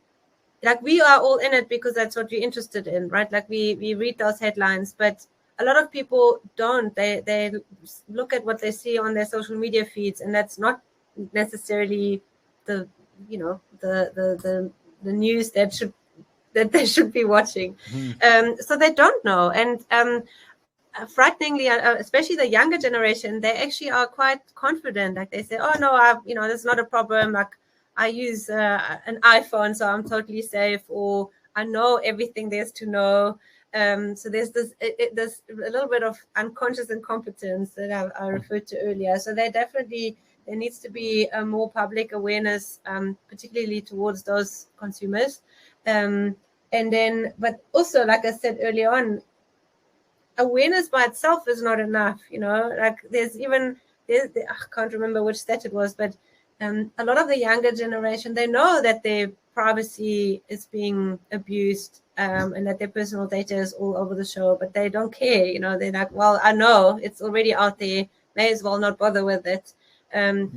like, we are all in it because that's what we're interested in, right? Like we read those headlines, but a lot of people don't. They look at what they see on their social media feeds, and that's not necessarily the news that they should be watching. So they don't know. And frighteningly, especially the younger generation, they actually are quite confident. Like they say, oh no, that's not a problem. Like I use an iPhone, so I'm totally safe, or I know everything there's to know. So there's this a little bit of unconscious incompetence that I referred to earlier. So there needs to be a more public awareness, particularly towards those consumers. But also, like I said earlier on, awareness by itself is not enough. Like I can't remember which stat it was, but a lot of the younger generation, they know that their privacy is being abused, and that their personal data is all over the show, but they don't care. They're like, well, I know it's already out there, may as well not bother with it.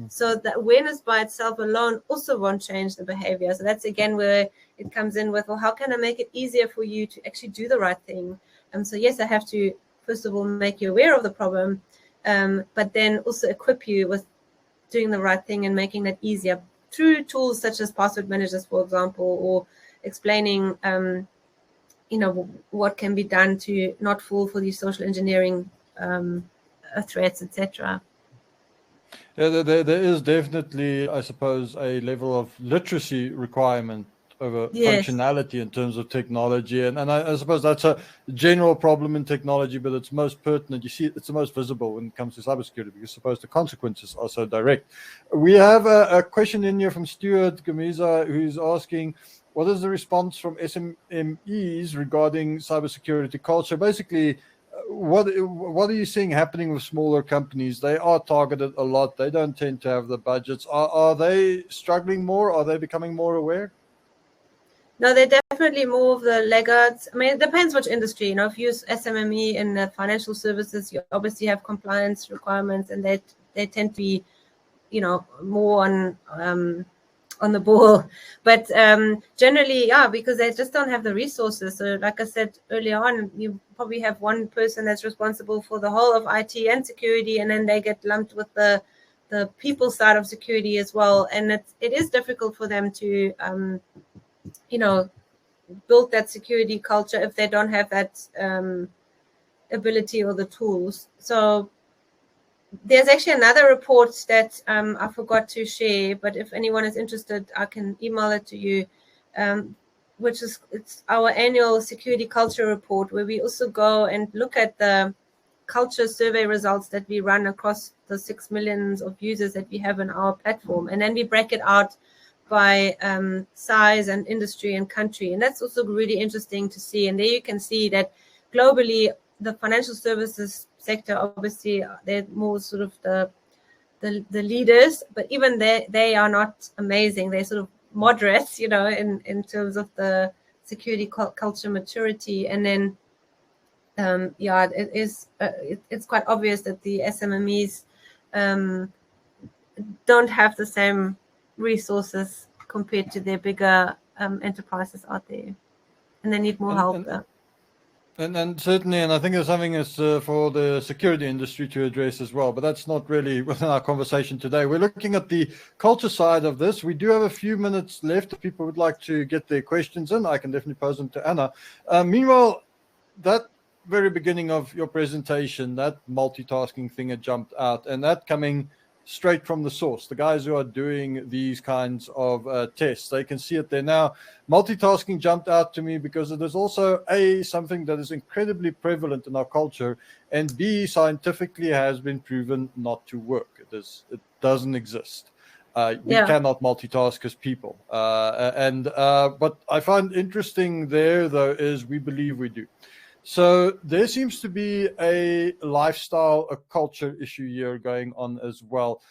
So the awareness by itself alone also won't change the behavior. So that's again where it comes in with, well, how can I make it easier for you to actually do the right thing? So yes, I have to first of all make you aware of the problem, but then also equip you with doing the right thing and making that easier through tools such as password managers, for example, or explaining what can be done to not fall for these social engineering threats, etc. Yeah, there is definitely, I suppose, a level of literacy requirement over functionality in terms of technology. And I suppose that's a general problem in technology, but it's most pertinent. You see, it's the most visible when it comes to cybersecurity, because I suppose the consequences are so direct. We have a question in here from Stuart Gamiza, who's asking, what is the response from SMEs regarding cybersecurity culture? Basically, what are you seeing happening with smaller companies? They are targeted a lot. They don't tend to have the budgets. Are they struggling more? Are they becoming more aware? No, they're definitely more of the laggards. I mean, it depends which industry. If you use SMME in the financial services, you obviously have compliance requirements, and they tend to be, more on the ball. But generally, yeah, because they just don't have the resources. So like I said earlier on, you probably have one person that's responsible for the whole of IT and security, and then they get lumped with the people side of security as well. And it is difficult for them to build that security culture if they don't have that ability or the tools. So there's actually another report that I forgot to share, but if anyone is interested, I can email it to you, it's our annual security culture report, where we also go and look at the culture survey results that we run across the 6 million of users that we have on our platform. And then we break it out by size and industry and country. And that's also really interesting to see. And there you can see that globally, the financial services sector, obviously, they're more sort of the leaders, but even they are not amazing. They're sort of moderates, in terms of the security culture maturity, and then yeah, it's quite obvious that the SMMEs don't have the same resources compared to their bigger enterprises out there, and they need more help there. And certainly, and I think there's something is for the security industry to address as well, but that's not really within our conversation today. We're looking at the culture side of this. We do have a few minutes left. If people would like to get their questions in, I can definitely pose them to Anna. Meanwhile, that very beginning of your presentation, that multitasking thing had jumped out, and that coming straight from the source. The guys who are doing these kinds of tests, they can see it there. Now, multitasking jumped out to me because it is also A, something that is incredibly prevalent in our culture, and B, scientifically has been proven not to work. It doesn't exist. We cannot multitask as people. But I find interesting there, though, is we believe we do. So there seems to be a lifestyle, a culture issue here going on as well.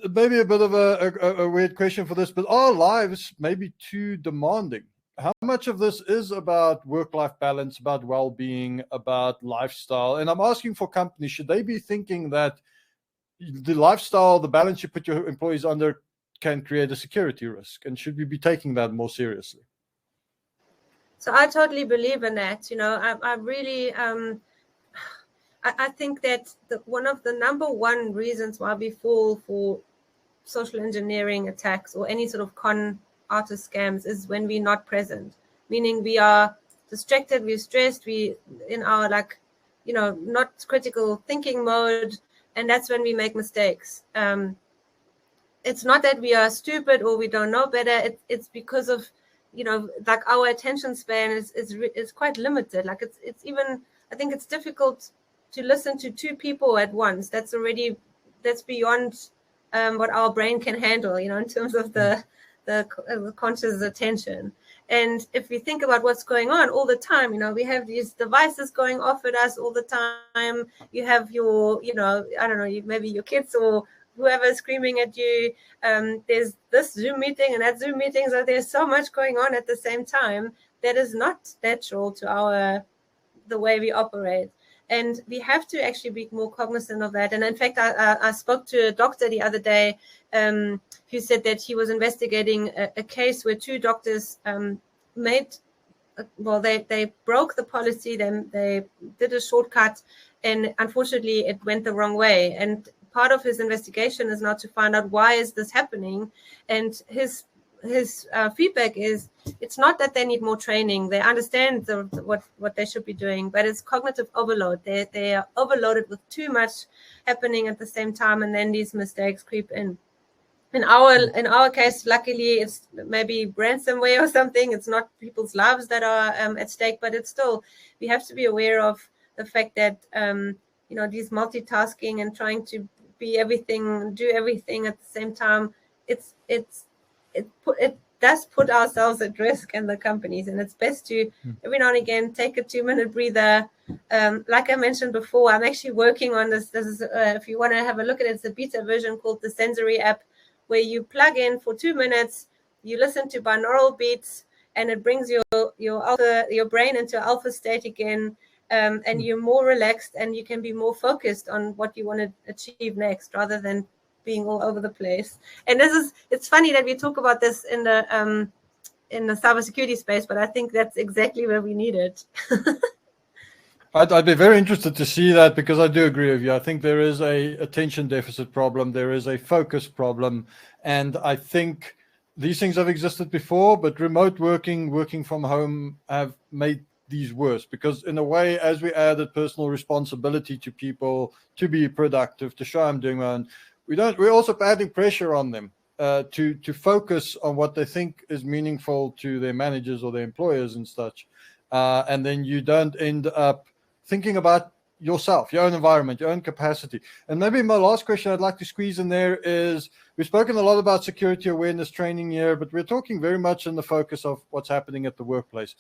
Maybe a bit of a weird question for this, but are lives maybe too demanding? How much of this is about work-life balance, about well-being, about lifestyle? And I'm asking for companies, should they be thinking that the lifestyle, the balance you put your employees under can create a security risk? And should we be taking that more seriously? So I totally believe in that. I really, I think that one of the number one reasons why we fall for social engineering attacks or any sort of con artist scams is when we're not present, meaning we are distracted, we're stressed, we in our not critical thinking mode, and that's when we make mistakes. It's not that we are stupid or we don't know better. It's because of our attention span is quite limited. It's even, I think it's difficult to listen to two people at once. That's beyond what our brain can handle, in terms of the conscious attention. And if we think about what's going on all the time, we have these devices going off at us all the time. You have your, I don't know, maybe your kids or whoever screaming at you. There's this Zoom meeting and that Zoom meeting. So there's so much going on at the same time that is not natural to the way we operate. And we have to actually be more cognizant of that. And in fact, I spoke to a doctor the other day who said that he was investigating a case where two doctors they broke the policy, then they did a shortcut, and unfortunately it went the wrong way. And part of his investigation is now to find out why is this happening. And his feedback is it's not that they need more training. They understand what they should be doing, but it's cognitive overload. They are overloaded with too much happening at the same time, and then these mistakes creep in. In our case, luckily, it's maybe ransomware or something. It's not people's lives that are at stake, but it's still, we have to be aware of the fact that these multitasking and trying to be everything, do everything at the same time, it does put ourselves at risk and the companies. And it's best to every now and again take a 2-minute breather. Like I mentioned before, I'm actually working on this. This is if you want to have a look at it, it's a beta version called the Sensory app, where you plug in for 2 minutes, you listen to binaural beats, and it brings your brain into alpha state again. And you're more relaxed and you can be more focused on what you want to achieve next rather than being all over the place. And it's funny that we talk about this in the cybersecurity space, but I think that's exactly where we need it. I'd be very interested to see that, because I do agree with you. I think there is a attention deficit problem. There is a focus problem. And I think these things have existed before, but remote working from home have made these worse, because in a way, as we added personal responsibility to people to be productive, to show I'm doing my own, we're also adding pressure on them to focus on what they think is meaningful to their managers or their employers and such. And then you don't end up thinking about yourself, your own environment, your own capacity. And maybe my last question I'd like to squeeze in there is, we've spoken a lot about security awareness training here, but we're talking very much in the focus of what's happening at the workplace.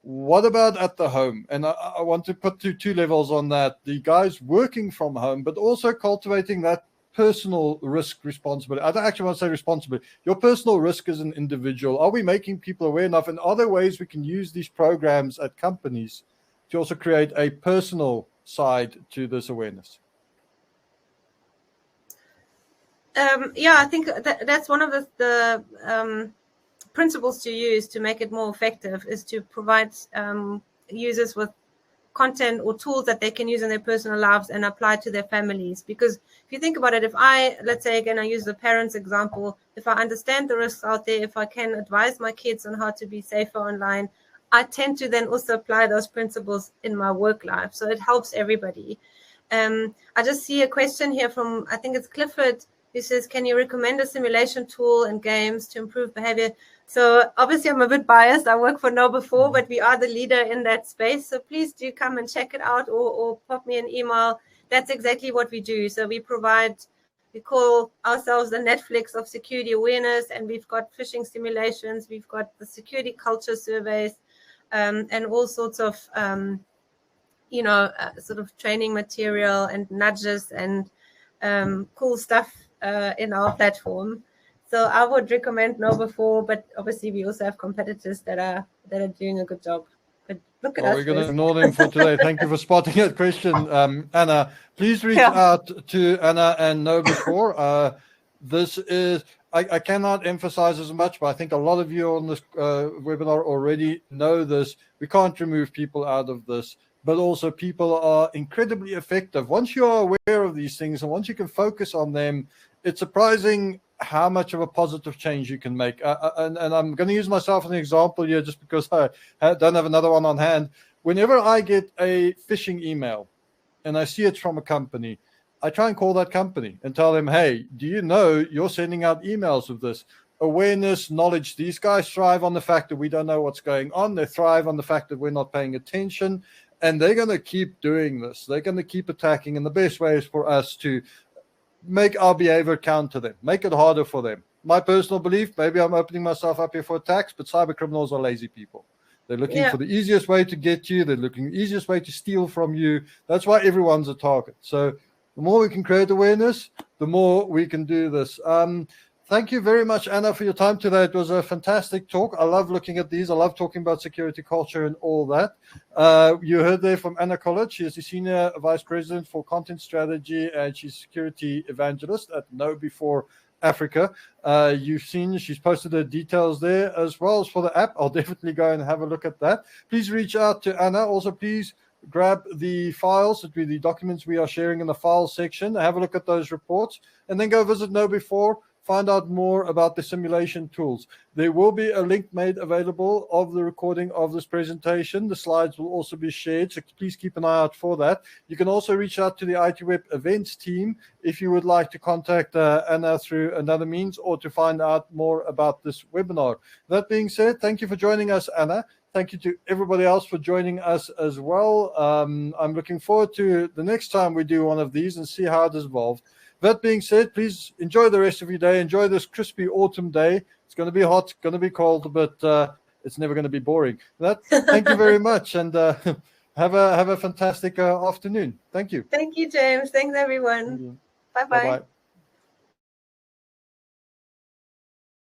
What about at the home? And I want to put two levels on that. The guys working from home, but also cultivating that personal risk responsibility? I don't actually want to say responsibility. Your personal risk as an individual. Are we making people aware enough? And are there ways we can use these programs at companies to also create a personal side to this awareness? Yeah, I think that's one of the principles to use to make it more effective, is to provide users with content or tools that they can use in their personal lives and apply to their families. Because if you think about it, if let's say again, I use the parents example, if I understand the risks out there, if I can advise my kids on how to be safer online, I tend to then also apply those principles in my work life. So it helps everybody. I just see a question here from, I think it's Clifford, who says, can you recommend a simulation tool and games to improve behavior? So obviously I'm a bit biased. I work for KnowBe4, but we are the leader in that space. So please do come and check it out, or pop me an email. That's exactly what we do. So we call ourselves the Netflix of security awareness, and we've got phishing simulations. We've got the security culture surveys, and all sorts of, sort of training material and nudges and cool stuff in our platform. So I would recommend KnowBe4, but obviously we also have competitors that are doing a good job. But look at us. We're going to ignore them for today. Thank you for spotting that question, Anna. Please reach out to Anna and KnowBe4. This is, I cannot emphasize as much, but I think a lot of you on this webinar already know this. We can't remove people out of this, but also people are incredibly effective. Once you are aware of these things and once you can focus on them, it's surprising how much of a positive change you can make. And I'm going to use myself as an example here just because I don't have another one on hand. Whenever I get a phishing email and I see it's from a company, I try and call that company and tell them, hey, do you know you're sending out emails with this? Awareness, knowledge. These guys thrive on the fact that we don't know what's going on. They thrive on the fact that we're not paying attention. And they're going to keep doing this. They're going to keep attacking. And the best way is for us to make our behavior count to them, make it harder for them. My personal belief, maybe I'm opening myself up here for attacks, but cyber criminals are lazy people. They're looking for the easiest way to get you. They're looking the easiest way to steal from you. That's why everyone's a target. So the more we can create awareness, the more we can do this. Thank you very much, Anna, for your time today. It was a fantastic talk. I love looking at these. I love talking about security culture and all that. You heard there from Anna College. She is the Senior Vice President for Content Strategy, and she's Security Evangelist at KnowBe4 Africa. You've seen she's posted the details there as well as for the app. I'll definitely go and have a look at that. Please reach out to Anna. Also, please grab the files, it will be the documents we are sharing in the files section. Have a look at those reports, and then go visit KnowBe4. Find out more about the simulation tools. There will be a link made available of the recording of this presentation. The slides will also be shared, so please keep an eye out for that. You can also reach out to the ITWeb events team if you would like to contact Anna through another means or to find out more about this webinar. That being said, thank you for joining us, Anna. Thank you to everybody else for joining us as well. I'm looking forward to the next time we do one of these and see how it has evolved. That being said, please enjoy the rest of your day. Enjoy this crispy autumn day. It's going to be hot, going to be cold, but it's never going to be boring. Thank you very much, and have a fantastic afternoon. Thank you. Thank you, James. Thanks, everyone. Bye-bye. Bye-bye.